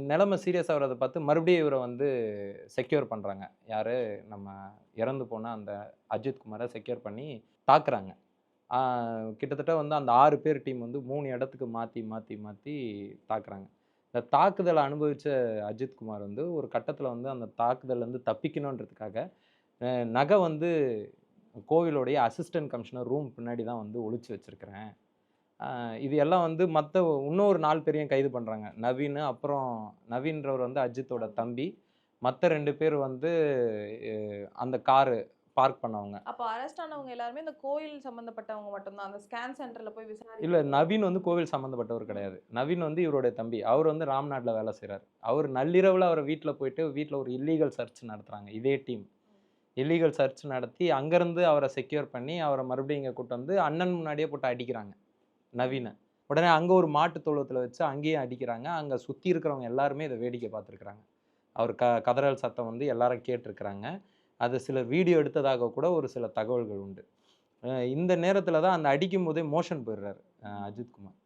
நிலைமை சீரியஸ் ஆகுறத பார்த்து மறுபடியும் இவர வந்து செக்யூர் பண்றாங்க. யாரு? நம்ம இறந்து போன அந்த அஜித் குமார செக்யூர் பண்ணி தாக்குறாங்க. ஆ கிட்டத்தட்ட வந்து அந்த 6 பேர் டீம் வந்து 3 இடத்துக்கு மாத்தி, மாத்தி, மாத்தி தாக்குறாங்க. இந்த தாக்குதல அனுபவிச்ச அஜித் குமார் வந்து ஒரு கட்டத்தில வந்து அந்த தாக்குதல்லருந்து தப்பிக்கணுன்றதுக்காக, அ நகை வந்து கோவிலுடைய அசிஸ்டன்ட் கமிஷனர் ரூம் பின்னாடி தான் வந்து ஒளிச்சு வச்சிருக்கிறேன். அ இது எல்லாம் வந்து இன்னொரு 4 பேரையும் கைது பண்றாங்க. நவீனு, அப்புறம் நவீன்றவர் வந்து அஜித்தோட தம்பி. தம்பி. மத்த 2 பேர் வந்து எ அந்த காரு பார்க் பண்ணவங்க. அப்ப அரெஸ்ட் ஆனவங்க எல்லாருமே இந்த கோயில் சம்மந்தப்பட்டவங்க மட்டும் தான். அந்த ஸ்கேன் சென்டர்ல போய் இல்ல விசாரிக்கிறவங்க நவீன் வந்து கோவில் சம்மந்தப்பட்டவர் ம். கிடையாது. நவீன் வந்து இவருடைய தம்பி. அவரு வந்து ராம்நாட்ல வேலை செய்றாரு. அவரு நள்ளிரவுல அவர வீட்ல போயிட்டு வீட்ல ஒரு இல்லீகல் சர்ச் நடத்துறாங்க. இதே டீம். இல்லீகல் சர்ச் நடத்தி அங்கருந்து அவர செக்யூர் பண்ணி, அவர மறுபடியும் இங்க கூட்டு வந்து அண்ணன் முன்னாடியே போட்டு அடிக்கிறாங்க. நவீன. ம். உடனே அங்க ஒரு மாட்டு தொழுவத்துல வச்சு அங்கேயும் அடிக்கிறாங்க. அங்க சுத்தி இருக்கிறவங்க எல்லாருமே இத வேடிக்கை பார்த்துருக்காங்க. அவர் கதறல் சத்தம் வந்து எல்லாரும் கேட்டுருக்கிறாங்க. அது சிலர் வீடியோ எடுத்ததாக கூட ஒரு சில தகவல்கள் உண்டு. இந்த நேரத்துல தான் அந்த அடிக்கும்போதே மோஷன் போயிடுறாரு ம். அஜித் குமார்.